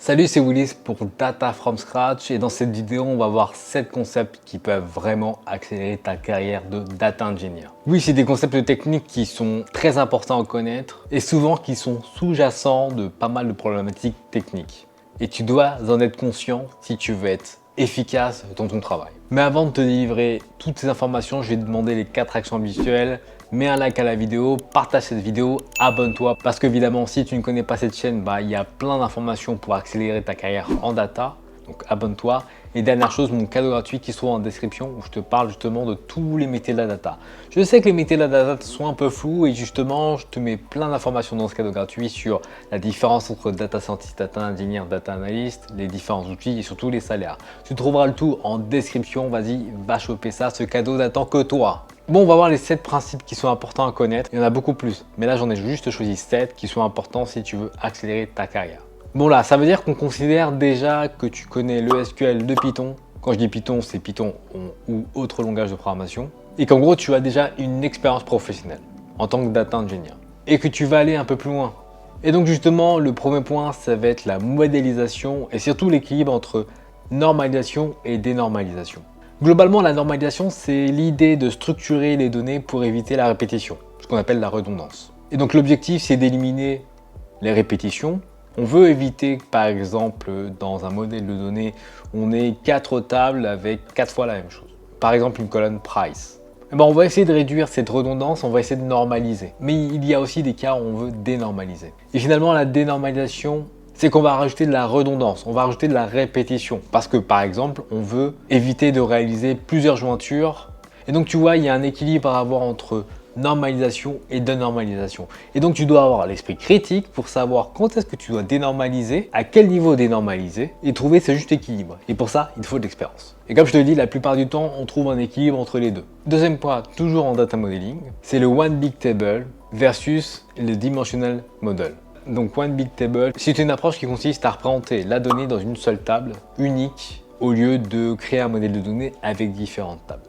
Salut, c'est Willis pour Data from Scratch et dans cette vidéo, on va voir 7 concepts qui peuvent vraiment accélérer ta carrière de data engineer. Oui, c'est des concepts techniques qui sont très importants à connaître et souvent qui sont sous-jacents de pas mal de problématiques techniques. Et tu dois en être conscient si tu veux être efficace dans ton travail. Mais avant de te délivrer toutes ces informations, je vais te demander les 4 actions habituelles. Mets un like à la vidéo, partage cette vidéo, abonne-toi parce qu'évidemment si tu ne connais pas cette chaîne, il y a plein d'informations pour accélérer ta carrière en data. Donc abonne-toi. Et dernière chose, mon cadeau gratuit qui se trouve en description où je te parle justement de tous les métiers de la data. Je sais que les métiers de la data sont un peu flous et justement je te mets plein d'informations dans ce cadeau gratuit sur la différence entre data scientist, data engineer, data analyst, les différents outils et surtout les salaires. Tu trouveras le tout en description, vas-y, va choper ça, ce cadeau n'attend que toi. Bon, on va voir les 7 principes qui sont importants à connaître. Il y en a beaucoup plus, mais là j'en ai juste choisi 7 qui sont importants si tu veux accélérer ta carrière. Bon là, ça veut dire qu'on considère déjà que tu connais le SQL de Python. Quand je dis Python, c'est Python ou autre langage de programmation. Et qu'en gros, tu as déjà une expérience professionnelle en tant que data engineer. Et que tu vas aller un peu plus loin. Et donc justement, le premier point, ça va être la modélisation et surtout l'équilibre entre normalisation et dénormalisation. Globalement, la normalisation, c'est l'idée de structurer les données pour éviter la répétition, ce qu'on appelle la redondance. Et donc l'objectif, c'est d'éliminer les répétitions. On veut éviter, par exemple, dans un modèle de données, on ait 4 tables avec 4 fois la même chose. Par exemple, une colonne price. On va essayer de réduire cette redondance, on va essayer de normaliser. Mais il y a aussi des cas où on veut dénormaliser. Et finalement, la dénormalisation, c'est qu'on va rajouter de la redondance, on va rajouter de la répétition. Parce que par exemple, on veut éviter de réaliser plusieurs jointures. Et donc tu vois, il y a un équilibre à avoir entre normalisation et dénormalisation. Et donc tu dois avoir l'esprit critique pour savoir quand est-ce que tu dois dénormaliser, à quel niveau dénormaliser et trouver ce juste équilibre. Et pour ça, il faut de l'expérience. Et comme je te le dis, la plupart du temps, on trouve un équilibre entre les deux. Deuxième point, toujours en data modeling, c'est le One Big Table versus le Dimensional Model. Donc One Big Table, c'est une approche qui consiste à représenter la donnée dans une seule table unique au lieu de créer un modèle de données avec différentes tables.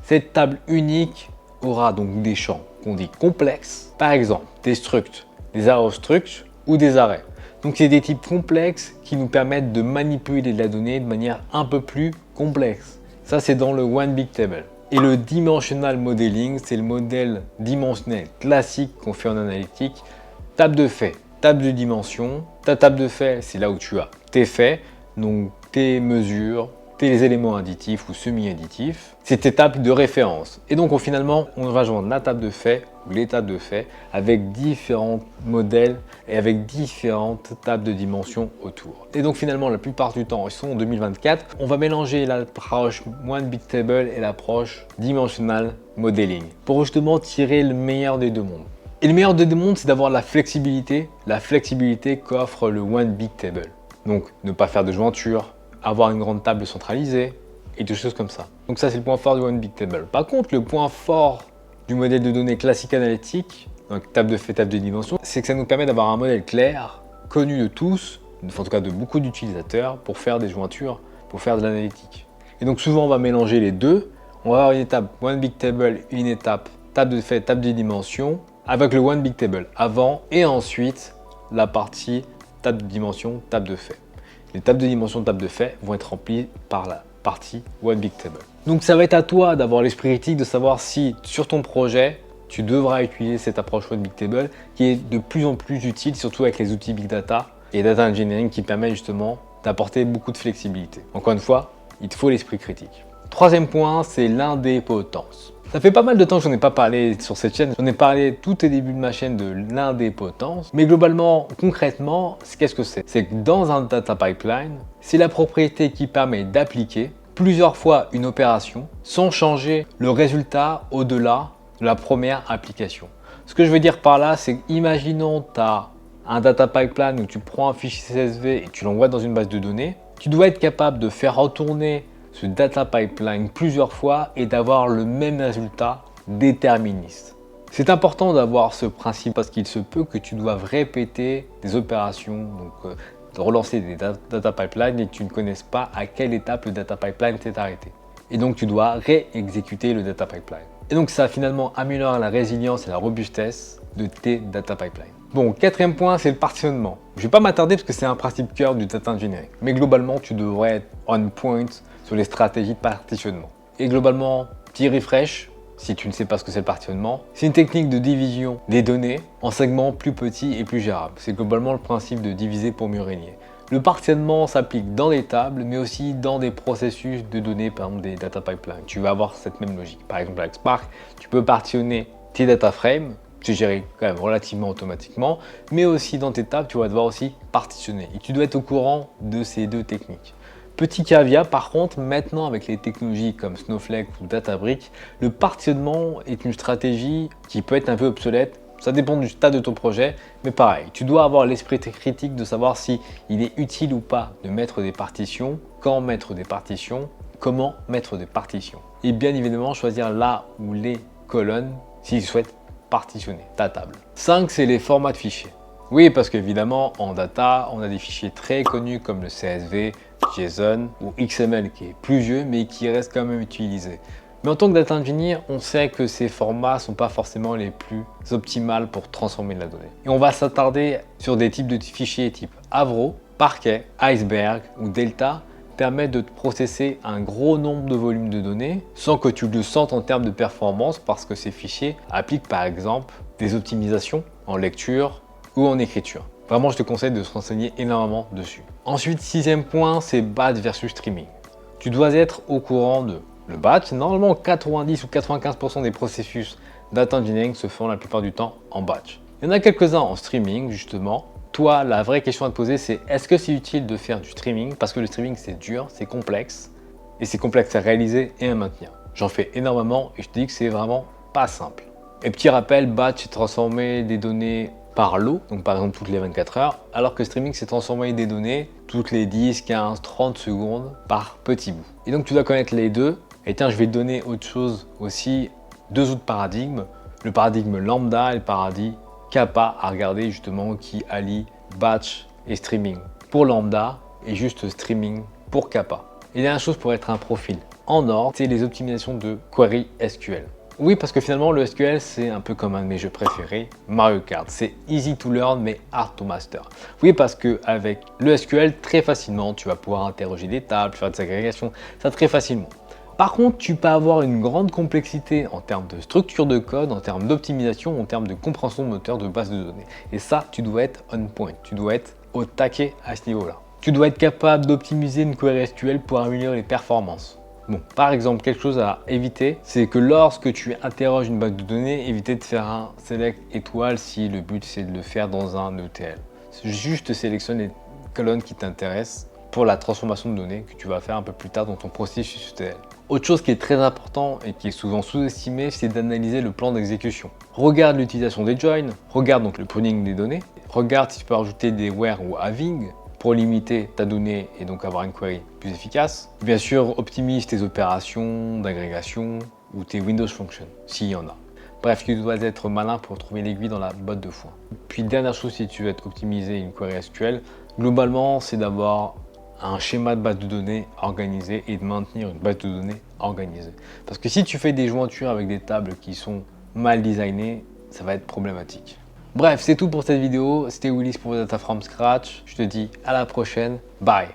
Cette table unique aura donc des champs qu'on dit complexes, par exemple des structs, des arrow structs ou des arrays. Donc c'est des types complexes qui nous permettent de manipuler de la donnée de manière un peu plus complexe. Ça c'est dans le One Big Table. Et le Dimensional Modeling, c'est le modèle dimensionnel classique qu'on fait en analytique. Table de faits, table de dimension. Ta table de faits, c'est là où tu as tes faits, donc tes mesures, tes éléments additifs ou semi-additifs. C'est tes tables de référence. Et donc finalement, on va joindre la table de faits ou les tables de faits avec différents modèles et avec différentes tables de dimension autour. Et donc finalement, la plupart du temps, ils sont en 2024, on va mélanger l'approche One Big Table et l'approche Dimensional Modeling pour justement tirer le meilleur des deux mondes. Et le meilleur des deux mondes, c'est d'avoir la flexibilité qu'offre le One Big Table. Donc, ne pas faire de jointure, avoir une grande table centralisée et des choses comme ça. Donc ça, c'est le point fort du One Big Table. Par contre, le point fort du modèle de données classique analytique, donc table de fait, table de dimension, c'est que ça nous permet d'avoir un modèle clair, connu de tous, en tout cas de beaucoup d'utilisateurs, pour faire des jointures, pour faire de l'analytique. Et donc souvent, on va mélanger les deux. On va avoir une étape One Big Table, une étape table de fait, table de dimension, avec le One Big Table avant et ensuite la partie table de dimension, table de fait. Les tables de dimension, table de fait vont être remplies par la partie One Big Table. Donc ça va être à toi d'avoir l'esprit critique, de savoir si sur ton projet, tu devras utiliser cette approche One Big Table qui est de plus en plus utile, surtout avec les outils Big Data et Data Engineering qui permettent justement d'apporter beaucoup de flexibilité. Encore une fois, il te faut l'esprit critique. Troisième point, c'est l'indépendance. Ça fait pas mal de temps que j'en ai pas parlé sur cette chaîne. J'en ai parlé tout au début de ma chaîne de l'indépendance. Mais globalement, concrètement, qu'est-ce que c'est? C'est que dans un data pipeline, c'est la propriété qui permet d'appliquer plusieurs fois une opération sans changer le résultat au-delà de la première application. Ce que je veux dire par là, c'est qu'imaginons tu as un data pipeline où tu prends un fichier CSV et tu l'envoies dans une base de données. Tu dois être capable de faire retourner ce data pipeline plusieurs fois et d'avoir le même résultat déterministe. C'est important d'avoir ce principe parce qu'il se peut que tu doives répéter des opérations, donc de relancer des data pipelines et que tu ne connaisses pas à quelle étape le data pipeline s'est arrêté. Et donc tu dois réexécuter le data pipeline. Et donc ça finalement améliore la résilience et la robustesse de tes data pipelines. Bon, quatrième point, c'est le partitionnement. Je vais pas m'attarder parce que c'est un principe cœur du data engineering. Mais globalement, tu devrais être on point sur les stratégies de partitionnement. Et globalement, petit refresh, si tu ne sais pas ce que c'est le partitionnement, c'est une technique de division des données en segments plus petits et plus gérables. C'est globalement le principe de diviser pour mieux régner. Le partitionnement s'applique dans des tables, mais aussi dans des processus de données, par exemple des data pipelines. Tu vas avoir cette même logique. Par exemple, avec Spark, tu peux partitionner tes data frames, c'est géré quand même relativement automatiquement, mais aussi dans tes tables, tu vas devoir aussi partitionner. Et tu dois être au courant de ces deux techniques. Petit caveat, par contre, maintenant avec les technologies comme Snowflake ou Databricks, le partitionnement est une stratégie qui peut être un peu obsolète. Ça dépend du stade de ton projet, mais pareil, tu dois avoir l'esprit critique de savoir si il est utile ou pas de mettre des partitions, quand mettre des partitions, comment mettre des partitions. Et bien évidemment, choisir là où les colonnes, si tu souhaites partitionner ta table. 5, c'est les formats de fichiers. Oui, parce qu'évidemment, en data, on a des fichiers très connus comme le CSV, JSON ou XML qui est plus vieux, mais qui reste quand même utilisé. Mais en tant que data engineer, on sait que ces formats ne sont pas forcément les plus optimales pour transformer de la donnée. Et on va s'attarder sur des types de fichiers type Avro, Parquet, Iceberg ou Delta permettent de processer un gros nombre de volumes de données sans que tu le sentes en termes de performance parce que ces fichiers appliquent par exemple des optimisations en lecture ou en écriture. Vraiment, je te conseille de se renseigner énormément dessus. Ensuite, sixième point, c'est batch versus streaming. Tu dois être au courant de le batch. Normalement, 90 ou 95% des processus data engineering se font la plupart du temps en batch. Il y en a quelques-uns en streaming, justement. Toi, la vraie question à te poser, c'est est-ce que c'est utile de faire du streaming? Parce que le streaming, c'est dur, c'est complexe, et c'est complexe à réaliser et à maintenir. J'en fais énormément et je te dis que c'est vraiment pas simple. Et petit rappel, batch, c'est transformer des données par lot, donc par exemple toutes les 24 heures, alors que streaming, c'est transformer des données toutes les 10, 15, 30 secondes par petits bouts. Et donc tu dois connaître les deux. Et tiens, je vais te donner autre chose aussi, deux autres paradigmes, le paradigme lambda et le paradigme Kappa à regarder justement qui allie batch et streaming pour lambda et juste streaming pour Kappa. Et dernière chose pour être un profil en ordre, c'est les optimisations de query SQL. Oui, parce que finalement le SQL c'est un peu comme un de mes jeux préférés, Mario Kart. C'est easy to learn mais hard to master. Oui, parce que avec le SQL très facilement tu vas pouvoir interroger des tables, faire des agrégations, ça très facilement. Par contre, tu peux avoir une grande complexité en termes de structure de code, en termes d'optimisation, en termes de compréhension de moteur de base de données. Et ça, tu dois être on point, tu dois être au taquet à ce niveau-là. Tu dois être capable d'optimiser une query SQL pour améliorer les performances. Bon, par exemple, quelque chose à éviter, c'est que lorsque tu interroges une base de données, éviter de faire un select étoile si le but c'est de le faire dans un ETL. Juste sélectionne les colonnes qui t'intéressent pour la transformation de données que tu vas faire un peu plus tard dans ton processus ETL. Autre chose qui est très important et qui est souvent sous-estimé, c'est d'analyser le plan d'exécution. Regarde l'utilisation des joins, regarde donc le pruning des données, regarde si tu peux rajouter des where ou having pour limiter ta donnée et donc avoir une query plus efficace. Bien sûr, optimise tes opérations d'agrégation ou tes Windows Functions, s'il y en a. Bref, tu dois être malin pour trouver l'aiguille dans la botte de foin. Puis dernière chose, si tu veux optimiser une query SQL, globalement, c'est d'avoir un schéma de base de données organisé et de maintenir une base de données organisée. Parce que si tu fais des jointures avec des tables qui sont mal designées, ça va être problématique. Bref, c'est tout pour cette vidéo. C'était Willis pour Data from Scratch. Je te dis à la prochaine. Bye!